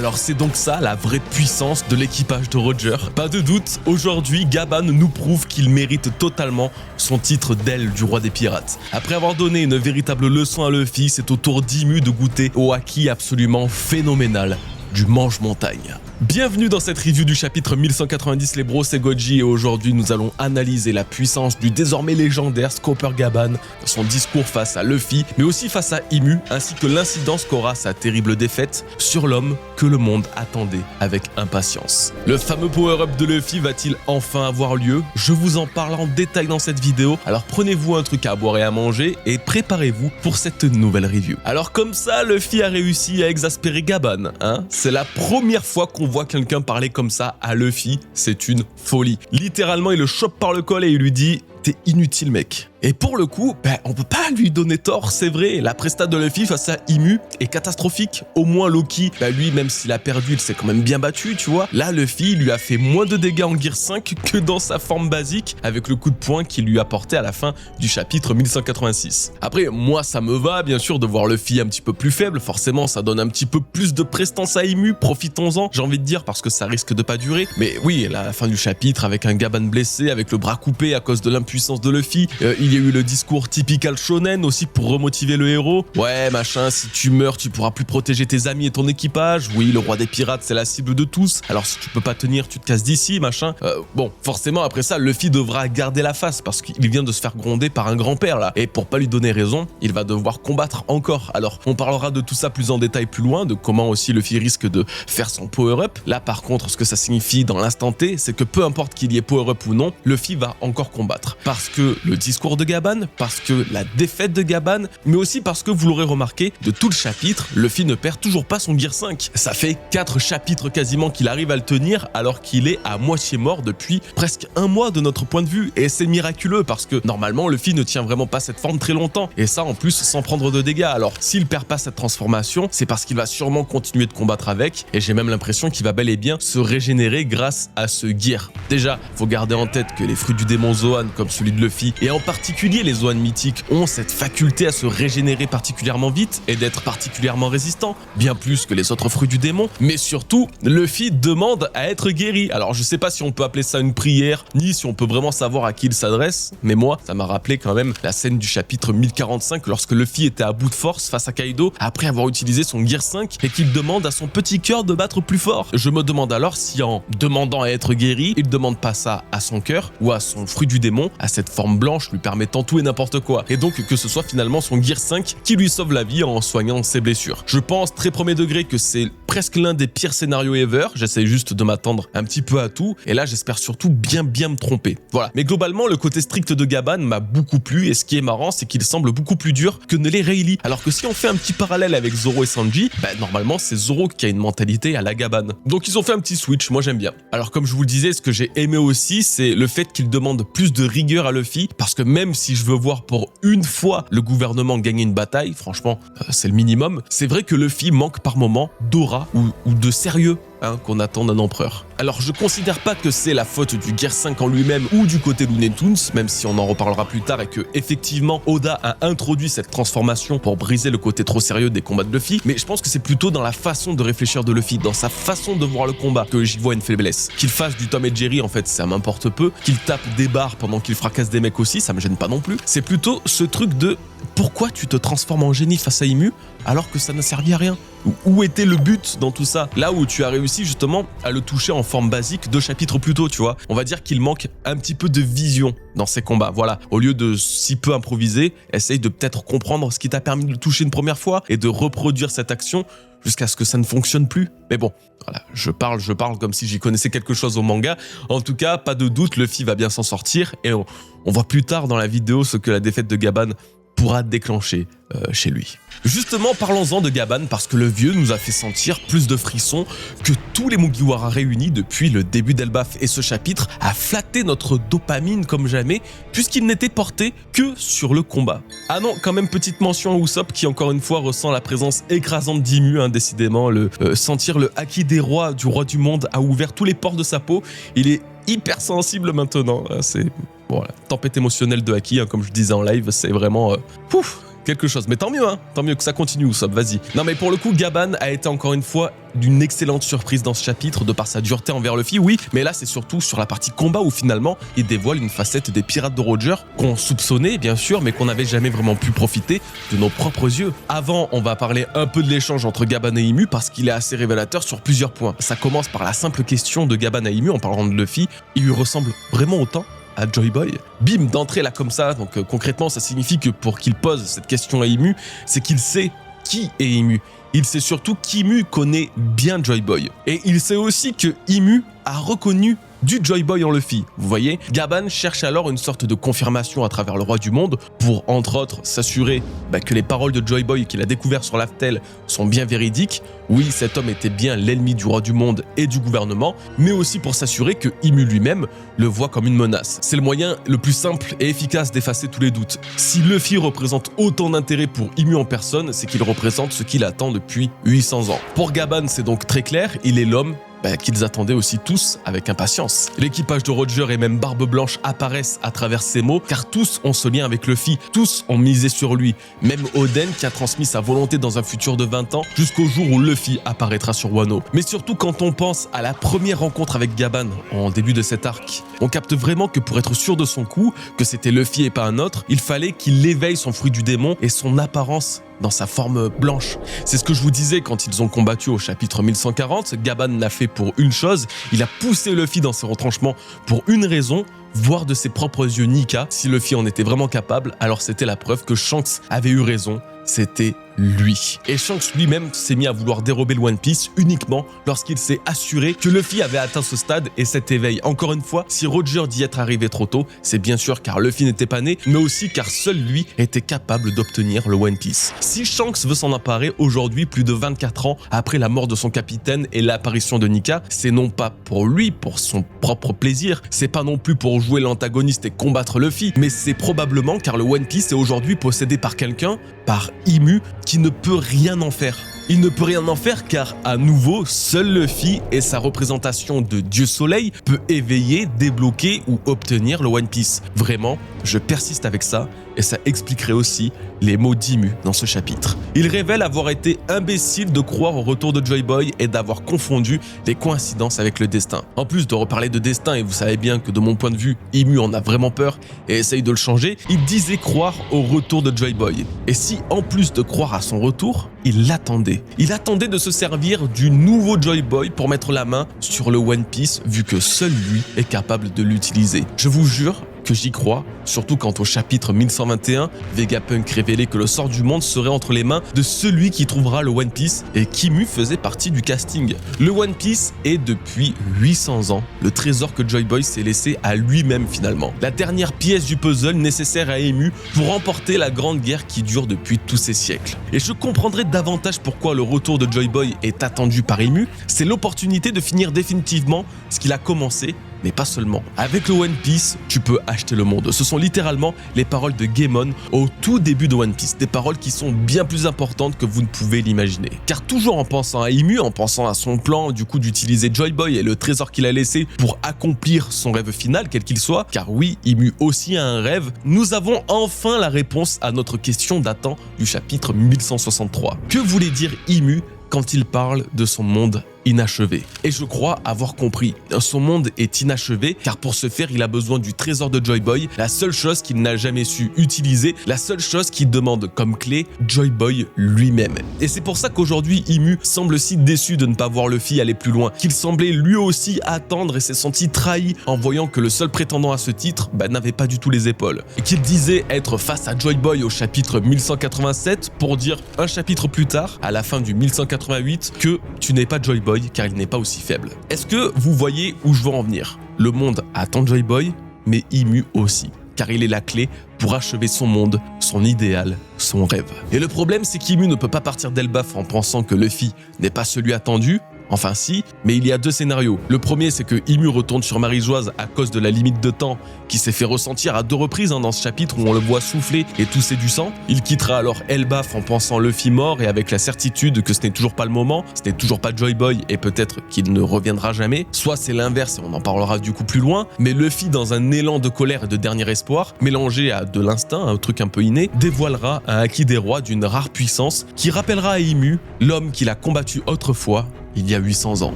Alors c'est donc ça la vraie puissance de l'équipage de Roger. Pas de doute, aujourd'hui Gaban nous prouve qu'il mérite totalement son titre d'aile du roi des pirates. Après avoir donné une véritable leçon à Luffy, c'est au tour d'Imu de goûter au haki absolument phénoménal du mange-montagne. Bienvenue dans cette review du chapitre 1190 les bros, c'est Goji et aujourd'hui nous allons analyser la puissance du désormais légendaire Scopper Gaban, son discours face à Luffy, mais aussi face à Imu, ainsi que l'incidence qu'aura sa terrible défaite sur l'homme que le monde attendait avec impatience. Le fameux power-up de Luffy va-t-il enfin avoir lieu? Je vous en parle en détail dans cette vidéo, alors prenez-vous un truc à boire et à manger et préparez-vous pour cette nouvelle review. Alors comme ça, Luffy a réussi à exaspérer Gaban, hein? C'est la première fois qu'on voit quelqu'un parler comme ça à Luffy, c'est une folie. Littéralement, il le chope par le col et il lui dit « T'es inutile mec ». Et pour le coup, on peut pas lui donner tort, c'est vrai. La presta de Luffy face à Imu est catastrophique. Au moins Loki, lui, même s'il a perdu, il s'est quand même bien battu, tu vois. Là, Luffy lui a fait moins de dégâts en Gear 5 que dans sa forme basique, avec le coup de poing qu'il lui a porté à la fin du chapitre 1186. Après, moi, ça me va, bien sûr, de voir Luffy un petit peu plus faible. Forcément, ça donne un petit peu plus de prestance à Imu. Profitons-en, j'ai envie de dire, parce que ça risque de pas durer. Mais oui, à la fin du chapitre, avec un Gaban blessé, avec le bras coupé à cause de l'impuissance de Luffy, il y a eu le discours typical shonen aussi pour remotiver le héros. Ouais, machin, si tu meurs, tu pourras plus protéger tes amis et ton équipage. Oui, le roi des pirates, c'est la cible de tous. Alors si tu peux pas tenir, tu te casses d'ici, machin. Bon, forcément, après ça, Luffy devra garder la face parce qu'il vient de se faire gronder par un grand-père, là. Et pour pas lui donner raison, il va devoir combattre encore. Alors, on parlera de tout ça plus en détail plus loin, de comment aussi Luffy risque de faire son power-up. Là, par contre, ce que ça signifie dans l'instant T, c'est que peu importe qu'il y ait power-up ou non, Luffy va encore combattre. Parce que le discours de Gaban, parce que la défaite de Gaban, mais aussi parce que vous l'aurez remarqué, de tout le chapitre, Luffy ne perd toujours pas son Gear 5. Ça fait 4 chapitres quasiment qu'il arrive à le tenir alors qu'il est à moitié mort depuis presque un mois de notre point de vue. Et c'est miraculeux parce que normalement Luffy ne tient vraiment pas cette forme très longtemps. Et ça en plus sans prendre de dégâts. Alors s'il perd pas cette transformation, c'est parce qu'il va sûrement continuer de combattre avec. Et j'ai même l'impression qu'il va bel et bien se régénérer grâce à ce Gear. Déjà, faut garder en tête que les fruits du démon Zoan comme celui de Luffy, et en particulier les Zoan mythiques, ont cette faculté à se régénérer particulièrement vite et d'être particulièrement résistants, bien plus que les autres fruits du démon, mais surtout, Luffy demande à être guéri. Alors je sais pas si on peut appeler ça une prière, ni si on peut vraiment savoir à qui il s'adresse, mais moi, ça m'a rappelé quand même la scène du chapitre 1045 lorsque Luffy était à bout de force face à Kaido, après avoir utilisé son Gear 5 et qu'il demande à son petit cœur de battre plus fort. Je me demande alors si en demandant à être guéri, il demande pas ça à son cœur ou à son fruit du démon, à cette forme blanche lui permettant tout et n'importe quoi. Et donc que ce soit finalement son Gear 5 qui lui sauve la vie en soignant ses blessures. Je pense très premier degré que c'est presque l'un des pires scénarios ever. J'essaie juste de m'attendre un petit peu à tout. Et là, j'espère surtout bien me tromper. Voilà. Mais globalement, le côté strict de Gaban m'a beaucoup plu. Et ce qui est marrant, c'est qu'il semble beaucoup plus dur que ne l'est Rayleigh. Alors que si on fait un petit parallèle avec Zoro et Sanji, normalement, c'est Zoro qui a une mentalité à la Gaban. Donc ils ont fait un petit switch. Moi, j'aime bien. Alors comme je vous le disais, ce que j'ai aimé aussi, c'est le fait qu'il demande plus de rigueur à Luffy. Parce que même si je veux voir pour une fois le gouvernement gagner une bataille, franchement, c'est le minimum. C'est vrai que Luffy manque par moment d'aura ou de sérieux qu'on attend d'un empereur. Alors je considère pas que c'est la faute du Gear 5 en lui-même ou du côté Looney Tunes, même si on en reparlera plus tard et que effectivement Oda a introduit cette transformation pour briser le côté trop sérieux des combats de Luffy, mais je pense que c'est plutôt dans la façon de réfléchir de Luffy, dans sa façon de voir le combat que j'y vois une faiblesse. Qu'il fasse du Tom et Jerry en fait ça m'importe peu, qu'il tape des barres pendant qu'il fracasse des mecs aussi, ça me gêne pas non plus. C'est plutôt ce truc de pourquoi tu te transformes en génie face à Imu alors que ça n'a servi à rien? Où était le but dans tout ça? Là où tu as réussi justement à le toucher en forme basique 2 chapitres plus tôt, tu vois. On va dire qu'il manque un petit peu de vision dans ses combats. Voilà, au lieu de si peu improviser, essaye de peut-être comprendre ce qui t'a permis de le toucher une première fois et de reproduire cette action jusqu'à ce que ça ne fonctionne plus. Mais bon, voilà, je parle comme si j'y connaissais quelque chose au manga. En tout cas, pas de doute, Luffy va bien s'en sortir et on voit plus tard dans la vidéo ce que la défaite de Gaban pourra déclencher chez lui. Justement, parlons-en de Gaban parce que le vieux nous a fait sentir plus de frissons que tous les Mugiwara réunis depuis le début d'Elbaf, et ce chapitre a flatté notre dopamine comme jamais puisqu'il n'était porté que sur le combat. Ah non, quand même petite mention à Usopp qui encore une fois ressent la présence écrasante d'Imu, décidément, sentir le haki des rois du roi du monde a ouvert tous les pores de sa peau, il est hyper sensible maintenant, c'est... Bon, voilà, tempête émotionnelle de haki, comme je disais en live, c'est vraiment... pouf, quelque chose. Mais tant mieux que ça continue, Usopp, vas-y. Non mais pour le coup, Gaban a été encore une fois d'une excellente surprise dans ce chapitre de par sa dureté envers Luffy, oui, mais là c'est surtout sur la partie combat où finalement il dévoile une facette des pirates de Roger qu'on soupçonnait bien sûr, mais qu'on n'avait jamais vraiment pu profiter de nos propres yeux. Avant, on va parler un peu de l'échange entre Gaban et Imu parce qu'il est assez révélateur sur plusieurs points. Ça commence par la simple question de Gaban à Imu en parlant de Luffy, il lui ressemble vraiment autant à Joy Boy. Bim, d'entrée là comme ça, donc concrètement ça signifie que pour qu'il pose cette question à Imu, c'est qu'il sait qui est Imu. Il sait surtout qu'Imu connaît bien Joy Boy. Et il sait aussi que Imu a reconnu du Joy Boy en Luffy. Vous voyez, Gaban cherche alors une sorte de confirmation à travers le roi du monde pour, entre autres, s'assurer que les paroles de Joy Boy qu'il a découvert sur Laftel sont bien véridiques. Oui, cet homme était bien l'ennemi du roi du monde et du gouvernement, mais aussi pour s'assurer que Imu lui-même le voit comme une menace. C'est le moyen le plus simple et efficace d'effacer tous les doutes. Si Luffy représente autant d'intérêt pour Imu en personne, c'est qu'il représente ce qu'il attend depuis 800 ans. Pour Gaban, c'est donc très clair, il est l'homme qu'ils attendaient aussi tous avec impatience. L'équipage de Roger et même Barbe Blanche apparaissent à travers ces mots, car tous ont ce lien avec Luffy, tous ont misé sur lui, même Oden qui a transmis sa volonté dans un futur de 20 ans, jusqu'au jour où Luffy apparaîtra sur Wano. Mais surtout quand on pense à la première rencontre avec Gaban en début de cet arc, on capte vraiment que pour être sûr de son coup, que c'était Luffy et pas un autre, il fallait qu'il éveille son fruit du démon et son apparence dans sa forme blanche. C'est ce que je vous disais quand ils ont combattu au chapitre 1140. Gaban l'a fait pour une chose, il a poussé Luffy dans ses retranchements pour une raison, voir de ses propres yeux Nika. Si Luffy en était vraiment capable, alors c'était la preuve que Shanks avait eu raison, c'était lui. Et Shanks lui-même s'est mis à vouloir dérober le One Piece uniquement lorsqu'il s'est assuré que Luffy avait atteint ce stade et cet éveil. Encore une fois, si Roger dit être arrivé trop tôt, c'est bien sûr car Luffy n'était pas né, mais aussi car seul lui était capable d'obtenir le One Piece. Si Shanks veut s'en emparer aujourd'hui, plus de 24 ans après la mort de son capitaine et l'apparition de Nika, c'est non pas pour lui, pour son propre plaisir, c'est pas non plus pour jouer l'antagoniste et combattre Luffy, mais c'est probablement car le One Piece est aujourd'hui possédé par quelqu'un, par Imu, qui ne peut rien en faire. Il ne peut rien en faire car, à nouveau, seul Luffy et sa représentation de Dieu Soleil peut éveiller, débloquer ou obtenir le One Piece. Vraiment, je persiste avec ça et ça expliquerait aussi les mots d'Imu dans ce chapitre. Il révèle avoir été imbécile de croire au retour de Joy Boy et d'avoir confondu les coïncidences avec le destin. En plus de reparler de destin, et vous savez bien que de mon point de vue, Imu en a vraiment peur et essaye de le changer, il disait croire au retour de Joy Boy. Et si, en plus de croire à son retour, il l'attendait. Il attendait de se servir du nouveau Joy Boy pour mettre la main sur le One Piece, vu que seul lui est capable de l'utiliser. Je vous jure que j'y crois, surtout quand au chapitre 1121, Vegapunk révélait que le sort du monde serait entre les mains de celui qui trouvera le One Piece et qu'Imu faisait partie du casting. Le One Piece est depuis 800 ans le trésor que Joy Boy s'est laissé à lui-même finalement. La dernière pièce du puzzle nécessaire à Imu pour remporter la grande guerre qui dure depuis tous ces siècles. Et je comprendrai davantage pourquoi le retour de Joy Boy est attendu par Imu, c'est l'opportunité de finir définitivement ce qu'il a commencé, mais pas seulement. Avec le One Piece, tu peux acheter le monde. Ce sont littéralement les paroles de Gaemon au tout début de One Piece. Des paroles qui sont bien plus importantes que vous ne pouvez l'imaginer. Car toujours en pensant à Imu, en pensant à son plan du coup d'utiliser Joy Boy et le trésor qu'il a laissé pour accomplir son rêve final, quel qu'il soit, car oui, Imu aussi a un rêve, nous avons enfin la réponse à notre question datant du chapitre 1163. Que voulait dire Imu quand il parle de son monde inachevé? Et je crois avoir compris. Son monde est inachevé car pour ce faire, il a besoin du trésor de Joy Boy, la seule chose qu'il n'a jamais su utiliser, la seule chose qu'il demande comme clé, Joy Boy lui-même. Et c'est pour ça qu'aujourd'hui, Imu semble si déçu de ne pas voir Luffy aller plus loin, qu'il semblait lui aussi attendre et s'est senti trahi en voyant que le seul prétendant à ce titre n'avait pas du tout les épaules. Et qu'il disait être face à Joy Boy au chapitre 1187 pour dire un chapitre plus tard, à la fin du 1188, que tu n'es pas Joy Boy car il n'est pas aussi faible. Est-ce que vous voyez où je veux en venir? Le monde attend Joy Boy, mais Imu aussi, car il est la clé pour achever son monde, son idéal, son rêve. Et le problème, c'est qu'Imu ne peut pas partir d'Elbaf en pensant que Luffy n'est pas celui attendu, Enfin si, mais il y a deux scénarios. Le premier, c'est que Imu retourne sur Marie-Joise à cause de la limite de temps qui s'est fait ressentir à 2 reprises dans ce chapitre où on le voit souffler et tousser du sang. Il quittera alors Elbaf en pensant Luffy mort et avec la certitude que ce n'est toujours pas le moment, ce n'est toujours pas Joy Boy et peut-être qu'il ne reviendra jamais. Soit c'est l'inverse et on en parlera du coup plus loin, mais Luffy dans un élan de colère et de dernier espoir, mélangé à de l'instinct, un truc un peu inné, dévoilera un Haki des rois d'une rare puissance qui rappellera à Imu l'homme qu'il a combattu autrefois il y a 800 ans.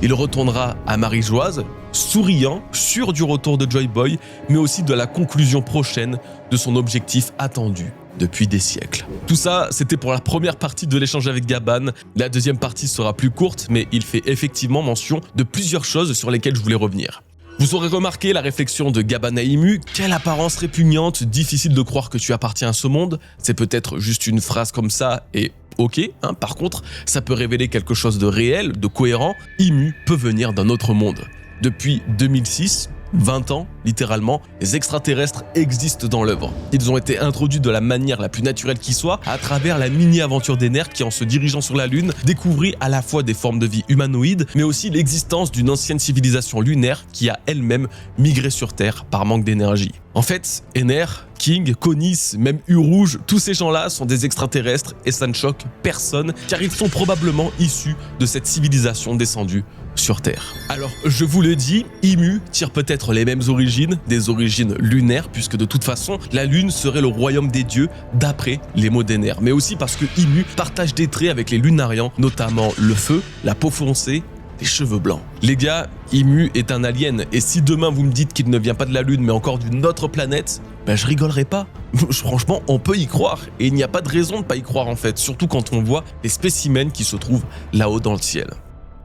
Il retournera à Marie-Joise, souriant, sûr du retour de Joy Boy, mais aussi de la conclusion prochaine de son objectif attendu depuis des siècles. Tout ça, c'était pour la première partie de l'échange avec Gaban. La deuxième partie sera plus courte, mais il fait effectivement mention de plusieurs choses sur lesquelles je voulais revenir. Vous aurez remarqué la réflexion de Gaban à Imu, quelle apparence répugnante, difficile de croire que tu appartiens à ce monde. C'est peut-être juste une phrase comme ça et ok, hein. Par contre, ça peut révéler quelque chose de réel, de cohérent. Imu peut venir d'un autre monde. Depuis 2006, 20 ans, littéralement, les extraterrestres existent dans l'œuvre. Ils ont été introduits de la manière la plus naturelle qui soit, à travers la mini-aventure d'Ener qui, en se dirigeant sur la Lune, découvrit à la fois des formes de vie humanoïdes, mais aussi l'existence d'une ancienne civilisation lunaire qui a elle-même migré sur Terre par manque d'énergie. En fait, Ener, King, Konis, même U-Rouge, tous ces gens-là sont des extraterrestres et ça ne choque personne car ils sont probablement issus de cette civilisation descendue sur Terre. Alors, je vous le dis, Imu tire peut-être les mêmes origines, des origines lunaires, puisque de toute façon, la Lune serait le royaume des dieux d'après les mots d'Ener, mais aussi parce que Imu partage des traits avec les Lunarians, notamment le feu, la peau foncée, les cheveux blancs. Les gars, Imu est un alien, et si demain vous me dites qu'il ne vient pas de la Lune, mais encore d'une autre planète, ben je rigolerai pas. Franchement, on peut y croire, et il n'y a pas de raison de pas y croire en fait, surtout quand on voit les spécimens qui se trouvent là-haut dans le ciel.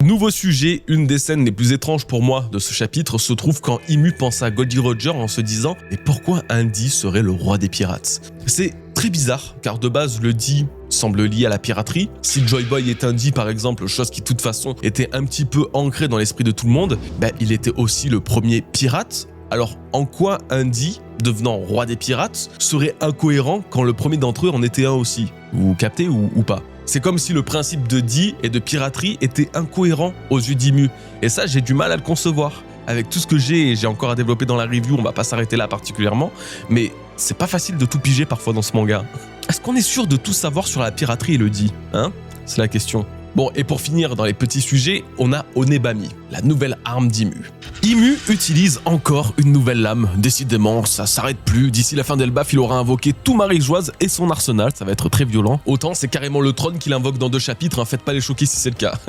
Nouveau sujet, une des scènes les plus étranges pour moi de ce chapitre se trouve quand Imu pense à Goldie Roger en se disant « Mais pourquoi Indy serait le roi des pirates ?» C'est très bizarre, car de base le D semble lié à la piraterie. Si Joy Boy est un D par exemple, chose qui de toute façon était un petit peu ancrée dans l'esprit de tout le monde, ben, il était aussi le premier pirate. Alors en quoi Indy, devenant roi des pirates, serait incohérent quand le premier d'entre eux en était un aussi? Vous captez ou pas? C'est comme si le principe de D et de piraterie était incohérent aux yeux d'Imu. Et ça, j'ai du mal à le concevoir. Avec tout ce que j'ai encore à développer dans la review, on va pas s'arrêter là particulièrement, mais c'est pas facile de tout piger parfois dans ce manga. Est-ce qu'on est sûr de tout savoir sur la piraterie et le D, hein? C'est la question. Bon, et pour finir dans les petits sujets, on a Onebami, la nouvelle arme d'Imu. Imu utilise encore une nouvelle lame, décidément ça s'arrête plus, d'ici la fin d'Elbaf il aura invoqué tout Marie-Joise et son arsenal, ça va être très violent. Autant c'est carrément le trône qu'il invoque dans 2 chapitres, hein, faites pas les choquer si c'est le cas.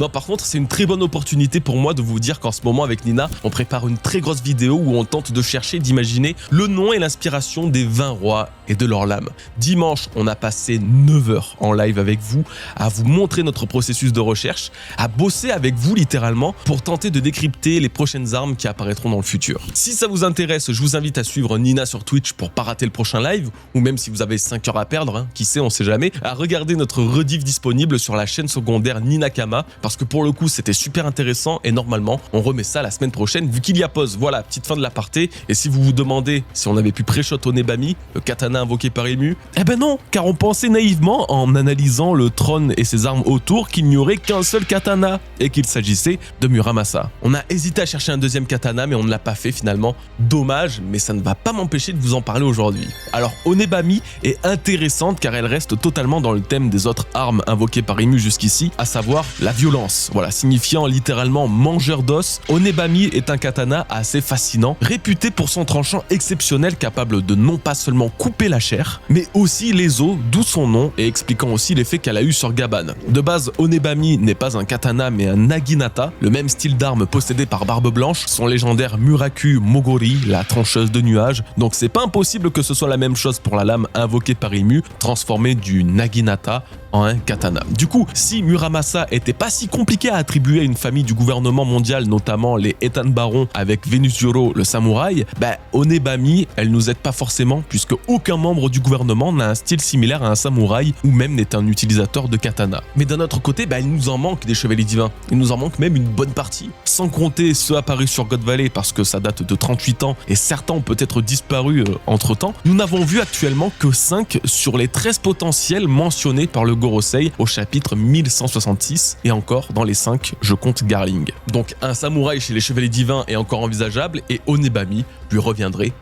Non par contre c'est une très bonne opportunité pour moi de vous dire qu'en ce moment avec Nina, on prépare une très grosse vidéo où on tente de chercher, d'imaginer le nom et l'inspiration des 20 rois et de leurs lames. Dimanche, on a passé 9 heures en live avec vous, à vous montrer notre processus de recherche, à bosser avec vous littéralement pour tenter de décrypter les prochaines armes qui apparaîtront dans le futur. Si ça vous intéresse, je vous invite à suivre Nina sur Twitch pour pas rater le prochain live, ou même si vous avez 5 heures à perdre, hein, qui sait, on sait jamais, à regarder notre rediff disponible sur la chaîne secondaire Ninakama, parce que pour le coup c'était super intéressant et normalement on remet ça la semaine prochaine vu qu'il y a pause. Voilà, petite fin de l'aparté. Et si vous vous demandez si on avait pu pré-shot Onebami, le katana invoqué par Imu, eh ben non, car on pensait naïvement en analysant le trône et ses armes autour qu'il n'y aurait qu'un seul katana et qu'il s'agissait de Muramasa. On a hésité à chercher un deuxième katana mais on ne l'a pas fait finalement. Dommage, mais ça ne va pas m'empêcher de vous en parler aujourd'hui. Alors Onebami est intéressante car elle reste totalement dans le thème des autres armes invoquées par Imu jusqu'ici, à savoir la violence. Voilà, signifiant littéralement mangeur d'os, Onebami est un katana assez fascinant, réputé pour son tranchant exceptionnel capable de non pas seulement couper la chair, mais aussi les os, d'où son nom et expliquant aussi l'effet qu'elle a eu sur Gaban. De base, Onebami n'est pas un katana mais un naginata, le même style d'arme possédé par Barbe Blanche, son légendaire Muraku Mogori, la trancheuse de nuages, donc c'est pas impossible que ce soit la même chose pour la lame invoquée par Imu, transformée du naginata en un katana. Du coup, si Muramasa était pas si compliqué à attribuer à une famille du gouvernement mondial, notamment les Ethan Baron avec Venus Yoro le samouraï, Onebami, elle nous aide pas forcément puisque aucun membre du gouvernement n'a un style similaire à un samouraï ou même n'est un utilisateur de katana. Mais d'un autre l'autre côté, il nous en manque des chevaliers divins. Il nous en manque même une bonne partie. Sans compter ceux apparus sur God Valley parce que ça date de 38 ans et certains ont peut-être disparu entre-temps. Nous n'avons vu actuellement que 5 sur les 13 potentiels mentionnés par le Gorosei au chapitre 1166 et encore dans les 5, je compte Garling. Donc un samouraï chez les chevaliers divins est encore envisageable et Onebami lui reviendrait.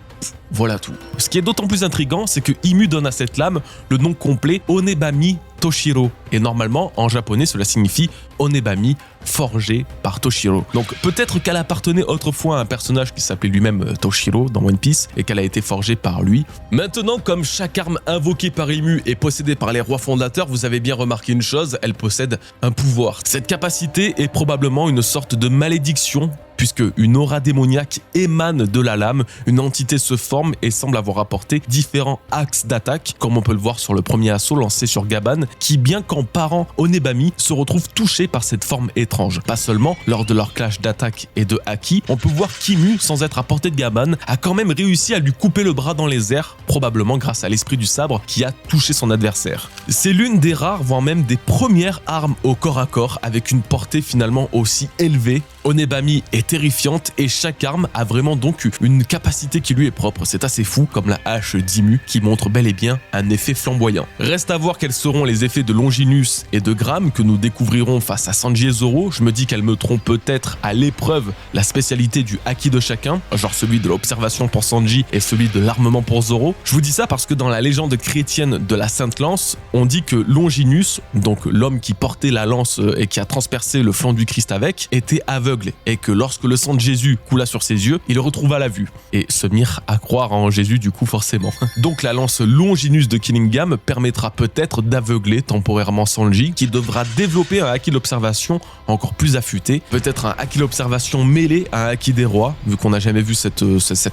Voilà tout. Ce qui est d'autant plus intriguant, c'est que Imu donne à cette lame le nom complet Onebami Toshiro. Et normalement, en japonais, cela signifie Onebami forgé par Toshiro. Donc peut-être qu'elle appartenait autrefois à un personnage qui s'appelait lui-même Toshiro dans One Piece et qu'elle a été forgée par lui. Maintenant, comme chaque arme invoquée par Imu est possédée par les rois fondateurs, vous avez bien remarqué une chose, elle possède un pouvoir. Cette capacité est probablement une sorte de malédiction puisque une aura démoniaque émane de la lame, une entité se forme et semble avoir apporté différents axes d'attaque, comme on peut le voir sur le premier assaut lancé sur Gaban, qui bien qu'en parant Onebami, se retrouve touché par cette forme étrange. Pas seulement, lors de leur clash d'attaque et de haki, on peut voir qu'Imu, sans être à portée de Gaban, a quand même réussi à lui couper le bras dans les airs, probablement grâce à l'esprit du sabre qui a touché son adversaire. C'est l'une des rares, voire même des premières armes au corps à corps, avec une portée finalement aussi élevée. Onebami est terrifiante et chaque arme a vraiment donc une capacité qui lui est propre. C'est assez fou, comme la hache d'Imu qui montre bel et bien un effet flamboyant. Reste à voir quels seront les effets de Longinus et de Gram que nous découvrirons face à Sanji et Zoro. Je me dis qu'elles mettront peut-être à l'épreuve la spécialité du haki de chacun, genre celui de l'observation pour Sanji et celui de l'armement pour Zoro. Je vous dis ça parce que dans la légende chrétienne de la Sainte Lance, on dit que Longinus, donc l'homme qui portait la lance et qui a transpercé le flanc du Christ avec, était aveugle et que lorsque le sang de Jésus coula sur ses yeux, il retrouva la vue et se mirent à croire en Jésus du coup forcément. Donc la lance Longinus de Killingham permettra peut-être d'aveugler temporairement Sanji qui devra développer un haki d'observation encore plus affûté, peut-être un haki d'observation mêlé à un haki des rois vu qu'on n'a jamais vu cette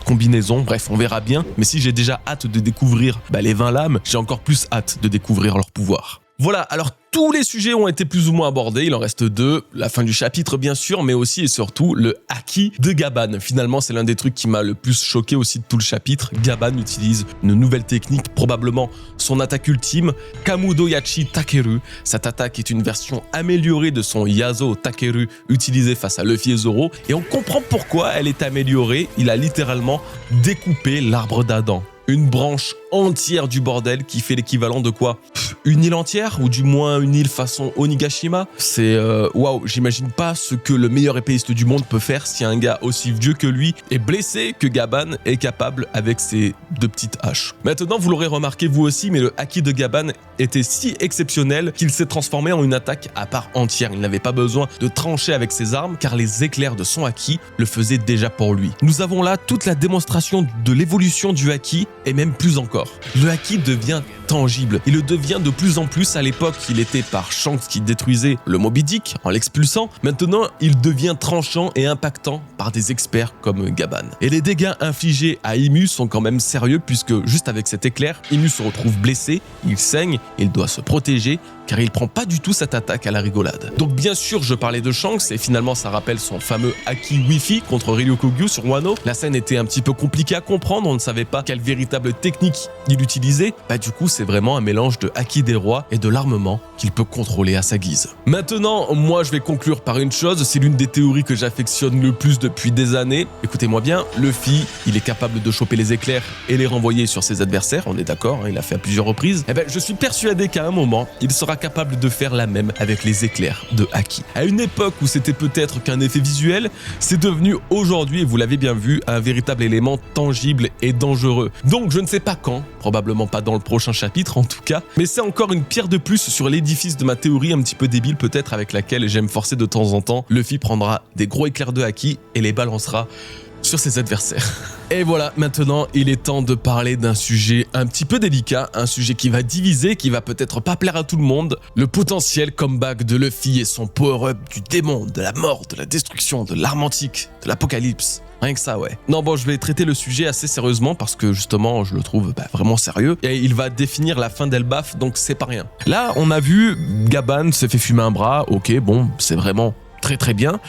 combinaison. Bref, on verra bien, mais si j'ai déjà hâte de découvrir les 20 lames, j'ai encore plus hâte de découvrir leur pouvoir. Voilà, alors tous les sujets ont été plus ou moins abordés, il en reste 2, la fin du chapitre bien sûr, mais aussi et surtout le haki de Gaban. Finalement, c'est l'un des trucs qui m'a le plus choqué aussi de tout le chapitre. Gaban utilise une nouvelle technique, probablement son attaque ultime, Kamudo Yachi Takeru. Cette attaque est une version améliorée de son Yazo Takeru utilisé face à Luffy et Zoro, et on comprend pourquoi elle est améliorée, il a littéralement découpé l'arbre d'Adam. Une branche entière du bordel qui fait l'équivalent de quoi ? Une île entière ou du moins une île façon Onigashima. C'est waouh, j'imagine pas ce que le meilleur épéiste du monde peut faire si un gars aussi vieux que lui est blessé que Gaban est capable avec ses 2 petites haches. Maintenant, vous l'aurez remarqué vous aussi, mais le haki de Gaban était si exceptionnel qu'il s'est transformé en une attaque à part entière. Il n'avait pas besoin de trancher avec ses armes car les éclairs de son haki le faisaient déjà pour lui. Nous avons là toute la démonstration de l'évolution du haki et même plus encore. Le haki devient tangible. Il le devient de plus en plus. À l'époque, il était par Shanks qui détruisait le Moby Dick en l'expulsant. Maintenant, il devient tranchant et impactant par des experts comme Gaban. Et les dégâts infligés à Imu sont quand même sérieux puisque juste avec cet éclair, Imu se retrouve blessé, il saigne, il doit se protéger car il prend pas du tout cette attaque à la rigolade. Donc bien sûr, je parlais de Shanks et finalement ça rappelle son fameux haki Wi-Fi contre Ryukogyu sur Wano. La scène était un petit peu compliquée à comprendre, on ne savait pas quelle véritable technique il utilisait. Du coup, c'est vraiment un mélange de haki des rois et de l'armement qu'il peut contrôler à sa guise. Maintenant, moi je vais conclure par une chose, c'est l'une des théories que j'affectionne le plus depuis des années. Écoutez-moi bien, Luffy, il est capable de choper les éclairs et les renvoyer sur ses adversaires, on est d'accord, il l'a fait à plusieurs reprises. Je suis persuadé qu'à un moment, il sera capable de faire la même avec les éclairs de haki. À une époque où c'était peut-être qu'un effet visuel, c'est devenu aujourd'hui, et vous l'avez bien vu, un véritable élément tangible et dangereux. Donc je ne sais pas quand, probablement pas dans le prochain chapitre en tout cas, mais c'est encore une pierre de plus sur l'édifice de ma théorie un petit peu débile peut-être avec laquelle j'aime forcer de temps en temps. Luffy prendra des gros éclairs de haki et les balancera sur ses adversaires. Et voilà, maintenant il est temps de parler d'un sujet un petit peu délicat, un sujet qui va diviser, qui va peut-être pas plaire à tout le monde, le potentiel comeback de Luffy et son power-up du démon, de la mort, de la destruction, de l'arme antique, de l'apocalypse. Rien que ça, ouais. Non, bon, je vais traiter le sujet assez sérieusement parce que justement, je le trouve vraiment sérieux. Et il va définir la fin d'Elbaf, donc c'est pas rien. Là, on a vu Gaban se fait fumer un bras. Ok, bon, c'est vraiment très bien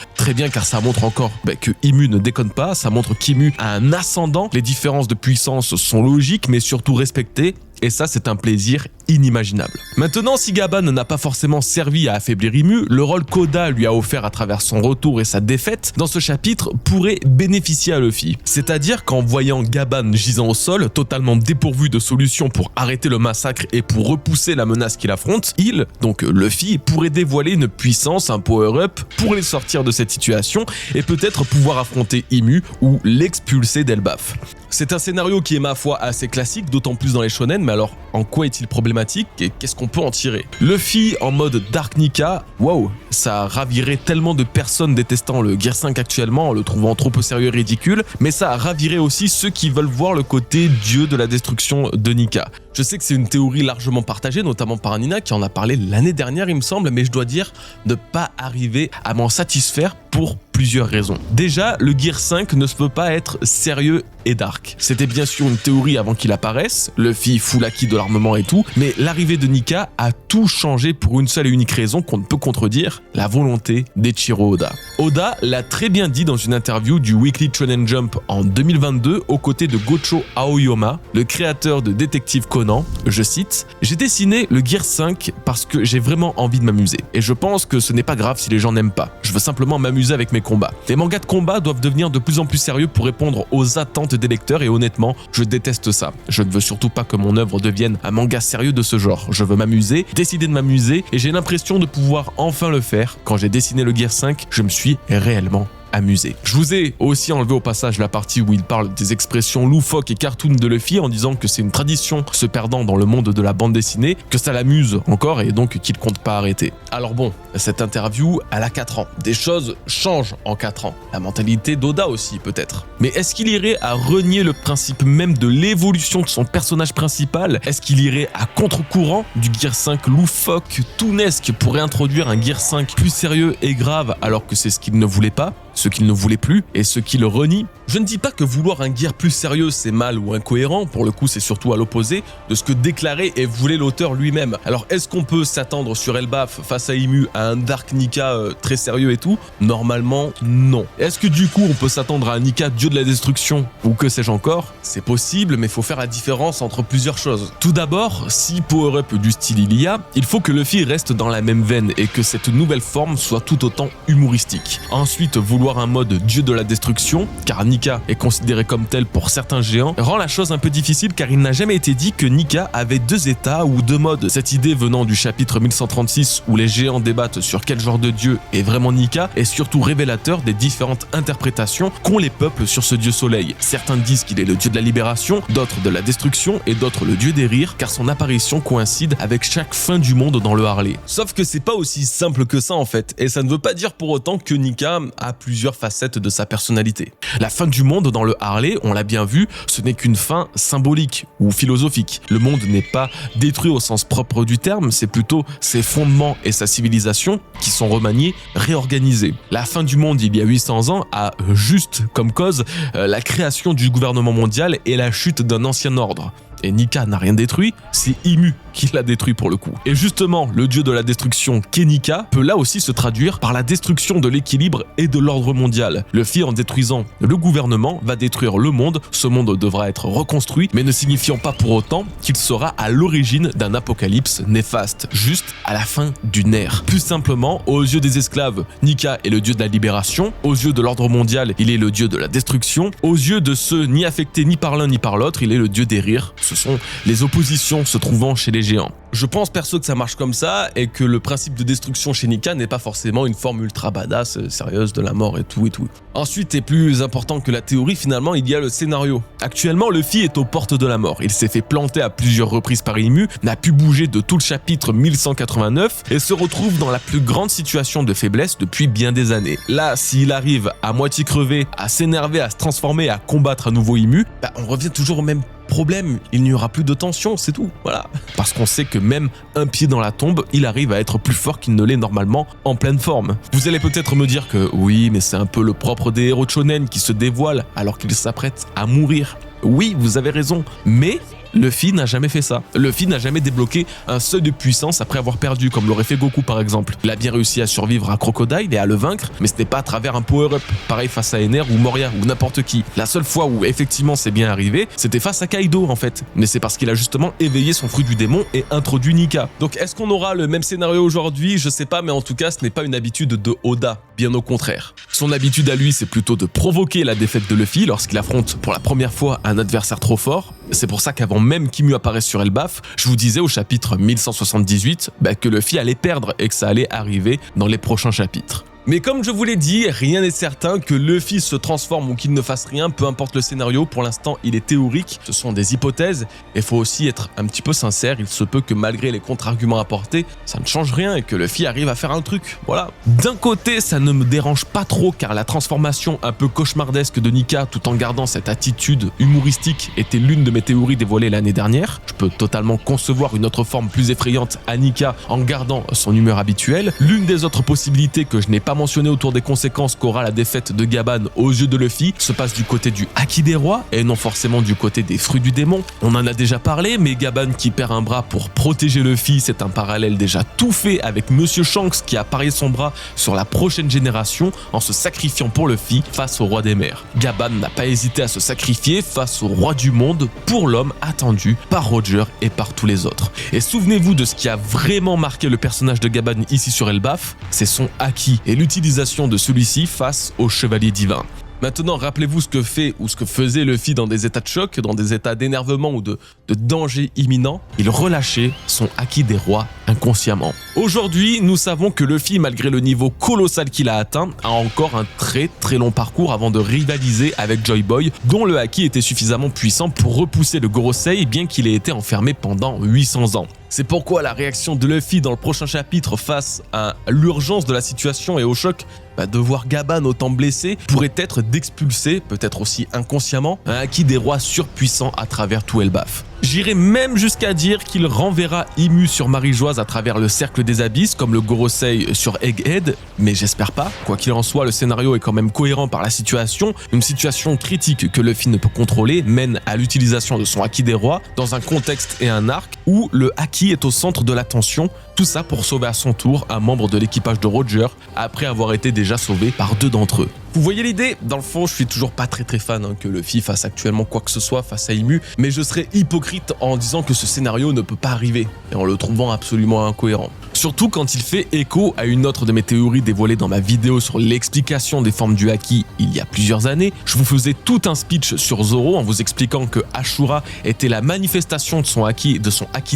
car ça montre encore que Imu ne déconne pas, ça montre qu'Imu a un ascendant, les différences de puissance sont logiques mais surtout respectées. et ça c'est un plaisir inimaginable. Maintenant, si Gaban n'a pas forcément servi à affaiblir Imu, le rôle qu'Oda lui a offert à travers son retour et sa défaite dans ce chapitre pourrait bénéficier à Luffy. C'est-à-dire qu'en voyant Gaban gisant au sol, totalement dépourvu de solution pour arrêter le massacre et pour repousser la menace qu'il affronte, il, donc Luffy, pourrait dévoiler une puissance, un power-up pour les sortir de cette situation et peut-être pouvoir affronter Imu ou l'expulser d'Elbaf. C'est un scénario qui est ma foi assez classique, d'autant plus dans les shonen, mais alors en quoi est-il problématique et qu'est-ce qu'on peut en tirer? Luffy en mode Dark Nika, wow, ça ravirait tellement de personnes détestant le Gear 5 actuellement en le trouvant trop peu sérieux et ridicule, mais ça ravirait aussi ceux qui veulent voir le côté dieu de la destruction de Nika. Je sais que c'est une théorie largement partagée, notamment par Nina qui en a parlé l'année dernière il me semble, mais je dois dire ne pas arriver à m'en satisfaire pour plusieurs raisons. Déjà, le Gear 5 ne se peut pas être sérieux et dark. C'était bien sûr une théorie avant qu'il apparaisse, Luffy full acquis de l'armement et tout, mais l'arrivée de Nika a tout changé pour une seule et unique raison qu'on ne peut contredire, la volonté d'Eiichiro Oda. Oda l'a très bien dit dans une interview du Weekly Shonen Jump en 2022 aux côtés de Gocho Aoyama, le créateur de Détective Conan, je cite « J'ai dessiné le Gear 5 parce que j'ai vraiment envie de m'amuser, et je pense que ce n'est pas grave si les gens n'aiment pas, je veux simplement m'amuser avec mes combats. Les mangas de combat doivent devenir de plus en plus sérieux pour répondre aux attentes des lecteurs et honnêtement, je déteste ça. Je ne veux surtout pas que mon œuvre devienne un manga sérieux de ce genre. Je veux m'amuser, décider de m'amuser et j'ai l'impression de pouvoir enfin le faire. Quand j'ai dessiné le Gear 5, je me suis réellement amusé. Je vous ai aussi enlevé au passage la partie où il parle des expressions loufoques et cartoon de Luffy en disant que c'est une tradition se perdant dans le monde de la bande dessinée, que ça l'amuse encore et donc qu'il compte pas arrêter. Alors bon, cette interview, elle a 4 ans. Des choses changent en 4 ans. La mentalité d'Oda aussi peut-être. Mais est-ce qu'il irait à renier le principe même de l'évolution de son personnage principal? Est-ce qu'il irait à contre-courant du Gear 5 loufoque, tounesque pour réintroduire un Gear 5 plus sérieux et grave alors que c'est ce qu'il ne voulait pas? Ce qu'il ne voulait plus et ce qui le renie? Je ne dis pas que vouloir un Gear plus sérieux c'est mal ou incohérent, pour le coup c'est surtout à l'opposé de ce que déclarait et voulait l'auteur lui-même. Alors est-ce qu'on peut s'attendre sur Elbaf face à Imu à un Dark Nika très sérieux et tout? Normalement non. Est-ce que du coup on peut s'attendre à un Nika dieu de la destruction ou que sais-je encore? C'est possible mais il faut faire la différence entre plusieurs choses. Tout d'abord, si power-up du style il y a, il faut que Luffy reste dans la même veine et que cette nouvelle forme soit tout autant humoristique. Ensuite, vouloir un mode dieu de la destruction, car Nika est considéré comme tel pour certains géants, rend la chose un peu difficile car il n'a jamais été dit que Nika avait 2 états ou 2 modes. Cette idée venant du chapitre 1136 où les géants débattent sur quel genre de dieu est vraiment Nika est surtout révélateur des différentes interprétations qu'ont les peuples sur ce dieu soleil. Certains disent qu'il est le dieu de la libération, d'autres de la destruction et d'autres le dieu des rires car son apparition coïncide avec chaque fin du monde dans le Harley. Sauf que c'est pas aussi simple que ça en fait, et ça ne veut pas dire pour autant que Nika a plusieurs facettes de sa personnalité. La fin du monde dans le Harley, on l'a bien vu, ce n'est qu'une fin symbolique ou philosophique. Le monde n'est pas détruit au sens propre du terme, c'est plutôt ses fondements et sa civilisation qui sont remaniés, réorganisés. La fin du monde il y a 800 ans a juste comme cause la création du gouvernement mondial et la chute d'un ancien ordre. Et Nika n'a rien détruit, c'est Imu qui l'a détruit pour le coup. Et justement, le dieu de la destruction, Nika, peut là aussi se traduire par la destruction de l'équilibre et de l'ordre mondial. Luffy, en détruisant le gouvernement, va détruire le monde, ce monde devra être reconstruit, mais ne signifiant pas pour autant qu'il sera à l'origine d'un apocalypse néfaste, juste à la fin d'une ère. Plus simplement, aux yeux des esclaves, Nika est le dieu de la libération, aux yeux de l'ordre mondial, il est le dieu de la destruction, aux yeux de ceux ni affectés ni par l'un ni par l'autre, il est le dieu des rires. Ce sont les oppositions se trouvant chez les géants. Je pense perso que ça marche comme ça et que le principe de destruction chez Nika n'est pas forcément une forme ultra badass, sérieuse de la mort et tout et tout. Ensuite, et plus important que la théorie, finalement, il y a le scénario. Actuellement, Luffy est aux portes de la mort. Il s'est fait planter à plusieurs reprises par Imu, n'a pu bouger de tout le chapitre 1189 et se retrouve dans la plus grande situation de faiblesse depuis bien des années. Là, s'il arrive à moitié crevé, à s'énerver, à se transformer, à combattre à nouveau Imu, on revient toujours au même problème, il n'y aura plus de tension, c'est tout, voilà. Parce qu'on sait que même un pied dans la tombe, il arrive à être plus fort qu'il ne l'est normalement en pleine forme. Vous allez peut-être me dire que oui, mais c'est un peu le propre des héros shonen qui se dévoilent alors qu'ils s'apprêtent à mourir. Oui, vous avez raison, mais Luffy n'a jamais fait ça. Luffy n'a jamais débloqué un seuil de puissance après avoir perdu, comme l'aurait fait Goku par exemple. Il a bien réussi à survivre à Crocodile et à le vaincre, mais ce n'est pas à travers un power-up. Pareil face à Ener ou Moria ou n'importe qui. La seule fois où effectivement c'est bien arrivé, c'était face à Kaido en fait. Mais c'est parce qu'il a justement éveillé son fruit du démon et introduit Nika. Donc est-ce qu'on aura le même scénario aujourd'hui? Je sais pas, mais en tout cas ce n'est pas une habitude de Oda, bien au contraire. Son habitude à lui, c'est plutôt de provoquer la défaite de Luffy lorsqu'il affronte pour la première fois un adversaire trop fort. C'est pour ça qu'avant même qu'Imu apparaisse sur Elbaf, je vous disais au chapitre 1178 que Luffy allait perdre et que ça allait arriver dans les prochains chapitres. Mais comme je vous l'ai dit, rien n'est certain que Luffy se transforme ou qu'il ne fasse rien, peu importe le scénario, pour l'instant il est théorique, ce sont des hypothèses, et il faut aussi être un petit peu sincère, il se peut que malgré les contre-arguments apportés, ça ne change rien et que Luffy arrive à faire un truc, voilà. D'un côté, ça ne me dérange pas trop car la transformation un peu cauchemardesque de Nika tout en gardant cette attitude humoristique était l'une de mes théories dévoilées l'année dernière. Je peux totalement concevoir une autre forme plus effrayante à Nika en gardant son humeur habituelle. L'une des autres possibilités que je n'ai pas mentionné autour des conséquences qu'aura la défaite de Gaban aux yeux de Luffy se passe du côté du Haki des rois et non forcément du côté des fruits du démon. On en a déjà parlé, mais Gaban qui perd un bras pour protéger Luffy, c'est un parallèle déjà tout fait avec Monsieur Shanks qui a parié son bras sur la prochaine génération en se sacrifiant pour Luffy face au roi des mers. Gaban n'a pas hésité à se sacrifier face au roi du monde pour l'homme attendu par Roger et par tous les autres. Et souvenez-vous de ce qui a vraiment marqué le personnage de Gaban ici sur Elbaf, c'est son Haki et l'utilisation de celui-ci face au chevalier divin. Maintenant, rappelez-vous ce que fait ou ce que faisait Luffy dans des états de choc, dans des états d'énervement ou de danger imminent. Il relâchait son Haki des rois inconsciemment. Aujourd'hui, nous savons que Luffy, malgré le niveau colossal qu'il a atteint, a encore un très long parcours avant de rivaliser avec Joy Boy, dont le Haki était suffisamment puissant pour repousser le Gorosei, bien qu'il ait été enfermé pendant 800 ans. C'est pourquoi la réaction de Luffy dans le prochain chapitre face à l'urgence de la situation et au choc de voir Gaban autant blessé pourrait être d'expulser, peut-être aussi inconsciemment, un Haki des rois surpuissant à travers tout Elbaf. J'irai même jusqu'à dire qu'il renverra Imu sur Marie-Joise à travers le cercle des abysses comme le Gorosei sur Egghead, mais j'espère pas. Quoi qu'il en soit, le scénario est quand même cohérent par la situation. Une situation critique que Luffy ne peut contrôler mène à l'utilisation de son Haki des rois dans un contexte et un arc où le Haki est au centre de l'attention, tout ça pour sauver à son tour un membre de l'équipage de Roger après avoir été déjà sauvé par 2 d'entre eux. Vous voyez l'idée? Dans le fond, je suis toujours pas très fan que Luffy fasse actuellement quoi que ce soit face à Imu, mais je serais hypocrite en disant que ce scénario ne peut pas arriver et en le trouvant absolument incohérent. Surtout quand il fait écho à une autre de mes théories dévoilées dans ma vidéo sur l'explication des formes du Haki il y a plusieurs années. Je vous faisais tout un speech sur Zoro en vous expliquant que Ashura était la manifestation de son Haki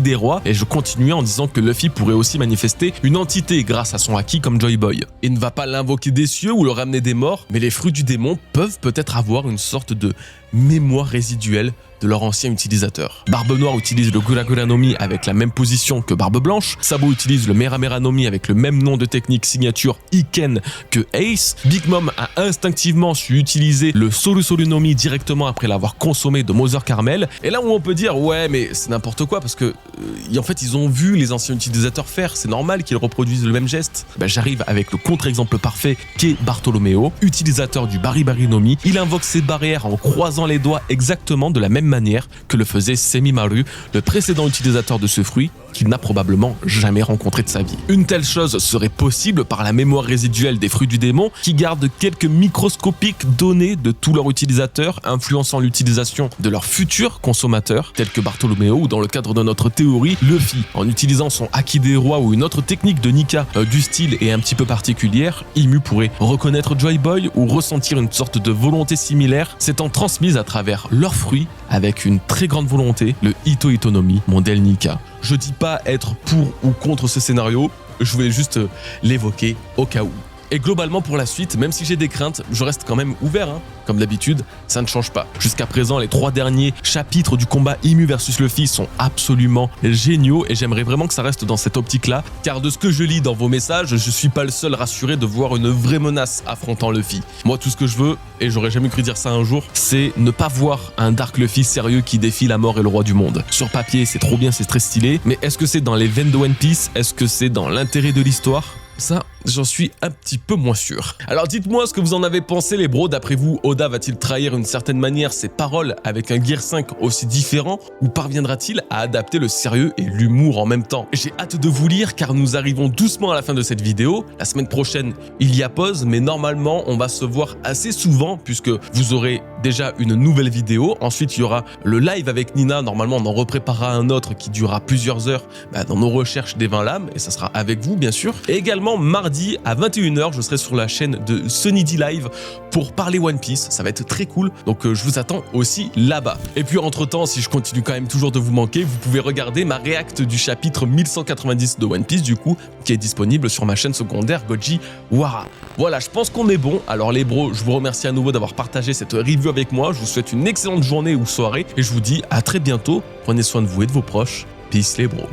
des rois et je continuais en disant que Luffy pourrait aussi manifester une entité grâce à son Haki comme Joy Boy. Il ne va pas l'invoquer des cieux ou le ramener des morts, mais les fruits du démon peuvent peut-être avoir une sorte de mémoire résiduelle de leur ancien utilisateur. Barbe Noire utilise le Gura Gura no Mi avec la même position que Barbe Blanche, Sabo utilise le Mera Mera no Mi avec le même nom de technique signature Iken que Ace, Big Mom a instinctivement su utiliser le Soru Soru no Mi directement après l'avoir consommé de Mother Carmel, et là où on peut dire ouais mais c'est n'importe quoi parce que en fait ils ont vu les anciens utilisateurs faire, c'est normal qu'ils reproduisent le même geste. J'arrive avec le contre-exemple parfait qu'est Bartolomeo, utilisateur du Bari Bari no Mi, il invoque ses barrières en croisant les doigts exactement de la même manière que le faisait Semimaru, le précédent utilisateur de ce fruit qu'il n'a probablement jamais rencontré de sa vie. Une telle chose serait possible par la mémoire résiduelle des fruits du démon qui gardent quelques microscopiques données de tous leurs utilisateurs, influençant l'utilisation de leurs futurs consommateurs, tels que Bartolomeo ou dans le cadre de notre théorie, Luffy. En utilisant son Haki des rois ou une autre technique de Nika du style et un petit peu particulière, Imu pourrait reconnaître Joy Boy ou ressentir une sorte de volonté similaire s'étant transmise à travers leurs fruits avec une très grande volonté, le Ito Ito no Mi, modèle Nika. Je dis pas être pour ou contre ce scénario, je voulais juste l'évoquer au cas où. Et globalement pour la suite, même si j'ai des craintes, je reste quand même ouvert, Comme d'habitude, ça ne change pas. Jusqu'à présent, les 3 derniers chapitres du combat Imu versus Luffy sont absolument géniaux et j'aimerais vraiment que ça reste dans cette optique-là, car de ce que je lis dans vos messages, je suis pas le seul rassuré de voir une vraie menace affrontant Luffy. Moi, tout ce que je veux, et j'aurais jamais cru dire ça un jour, c'est ne pas voir un Dark Luffy sérieux qui défie la mort et le roi du monde. Sur papier, c'est trop bien, c'est très stylé, mais est-ce que c'est dans les veines de One Piece? Est-ce que c'est dans l'intérêt de l'histoire? Ça, j'en suis un petit peu moins sûr. Alors dites-moi ce que vous en avez pensé les bros, d'après vous, Oda va-t-il trahir d'une certaine manière ses paroles avec un Gear 5 aussi différent ou parviendra-t-il à adapter le sérieux et l'humour en même temps? J'ai hâte de vous lire car nous arrivons doucement à la fin de cette vidéo. La semaine prochaine, il y a pause, mais normalement, on va se voir assez souvent puisque vous aurez déjà une nouvelle vidéo. Ensuite, il y aura le live avec Nina. Normalement, on en repréparera un autre qui durera plusieurs heures dans nos recherches des 20 lames et ça sera avec vous, bien sûr. Et également, mardi à 21 h, je serai sur la chaîne de Sunny D Live pour parler One Piece. Ça va être très cool. Donc, je vous attends aussi là-bas. Et puis, entre-temps, si je continue quand même toujours de vous manquer, vous pouvez regarder ma réact du chapitre 1190 de One Piece, du coup, qui est disponible sur ma chaîne secondaire Goji Wara. Voilà, je pense qu'on est bon. Alors, les bros, je vous remercie à nouveau d'avoir partagé cette review avec moi. Je vous souhaite une excellente journée ou soirée et je vous dis à très bientôt. Prenez soin de vous et de vos proches. Peace les bros.